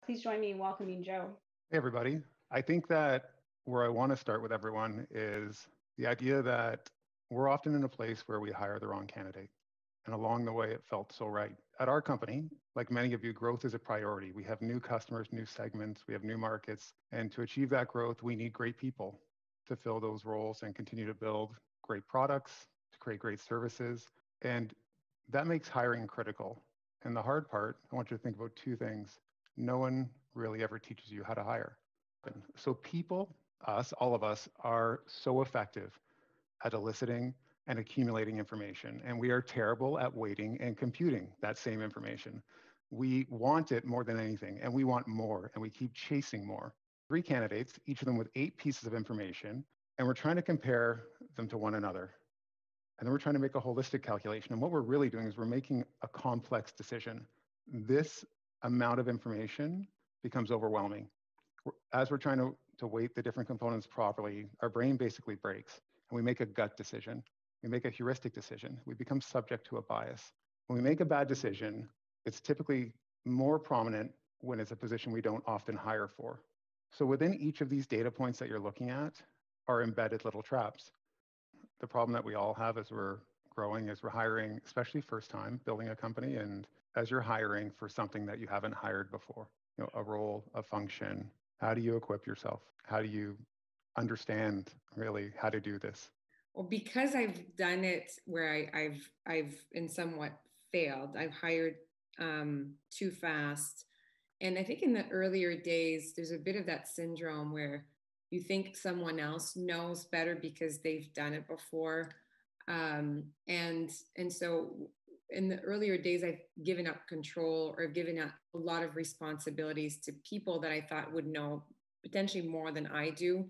Please join me in welcoming Joe. Hey, everybody. I think that where I want to start with everyone is the idea that we're often in a place where we hire the wrong candidate. And along the way, it felt so right. At our company, like many of you, growth is a priority. We have new customers, new segments, we have new markets. And to achieve that growth, we need great people to fill those roles and continue to build great products, to create great services. And that makes hiring critical. And the hard part, I want you to think about two things. No one really ever teaches you how to hire. So people, us, all of us, are so effective at eliciting and accumulating information. And we are terrible at weighting and computing that same information. We want it more than anything, and we want more, and we keep chasing more. 3 candidates, each of them with 8 pieces of information, and we're trying to compare them to one another. And then we're trying to make a holistic calculation. And what we're really doing is we're making a complex decision. This amount of information becomes overwhelming. As we're trying to weight the different components properly, our brain basically breaks and we make a gut decision. We make a heuristic decision. We become subject to a bias. When we make a bad decision, it's typically more prominent when it's a position we don't often hire for. So within each of these data points that you're looking at are embedded little traps. The problem that we all have as we're growing, as we're hiring, especially first time building a company, and as you're hiring for something that you haven't hired before, a role, a function, how do you equip yourself? How do you understand really how to do this? Well, because I've done it where I've in somewhat failed. I've hired too fast. And I think in the earlier days, there's a bit of that syndrome where you think someone else knows better because they've done it before. And so in the earlier days, I've given up control or given up a lot of responsibilities to people that I thought would know potentially more than I do.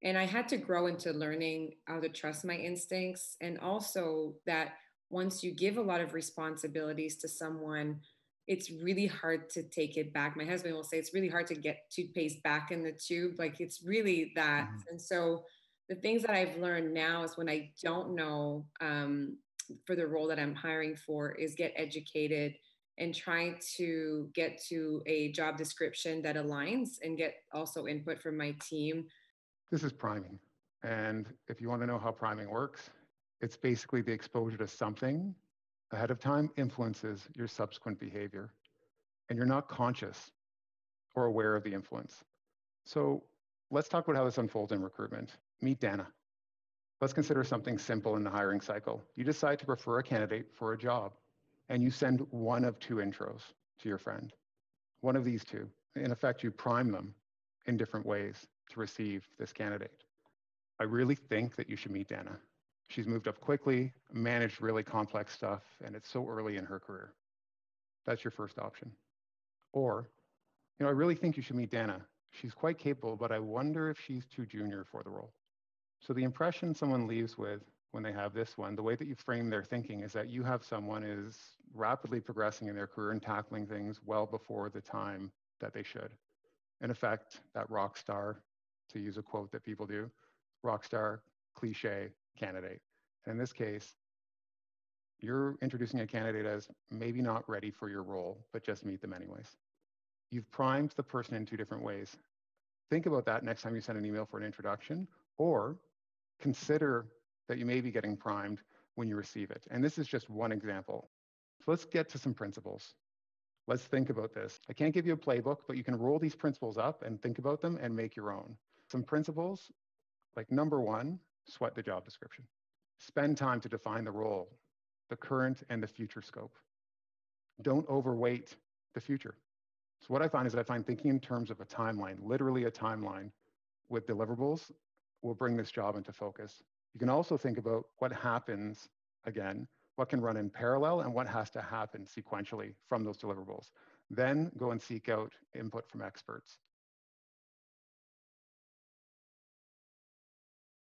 And I had to grow into learning how to trust my instincts. And also that once you give a lot of responsibilities to someone, it's really hard to take it back. My husband will say it's really hard to get toothpaste back in the tube. Like it's really that. Mm-hmm. And so the things that I've learned now is when I don't know for the role that I'm hiring for is get educated and try to get to a job description that aligns and get also input from my team. This is priming. And if you want to know how priming works, it's basically the exposure to something ahead of time influences your subsequent behavior. And you're not conscious or aware of the influence. So let's talk about how this unfolds in recruitment. Meet Dana. Let's consider something simple in the hiring cycle. You decide to prefer a candidate for a job, and you send one of 2 intros to your friend. One of these 2. In effect, you prime them in different ways to receive this candidate. I really think that you should meet Dana. She's moved up quickly, managed really complex stuff, and it's so early in her career. That's your first option. Or, I really think you should meet Dana. She's quite capable, but I wonder if she's too junior for the role. So the impression someone leaves with when they have this one, the way that you frame their thinking is that you have someone is rapidly progressing in their career and tackling things well before the time that they should. In effect, that rock star, to use a quote that people do, rock star cliche candidate. And in this case, you're introducing a candidate as maybe not ready for your role, but just meet them anyways. You've primed the person in 2 different ways. Think about that next time you send an email for an introduction, or consider that you may be getting primed when you receive it. And this is just one example. So let's get to some principles. Let's think about this. I can't give you a playbook, but you can roll these principles up and think about them and make your own. Some principles, like number 1, sweat the job description. Spend time to define the role, the current and the future scope. Don't overweight the future. So what I find is thinking in terms of a timeline, literally a timeline with deliverables will bring this job into focus. You can also think about what happens, again, what can run in parallel and what has to happen sequentially from those deliverables. Then go and seek out input from experts.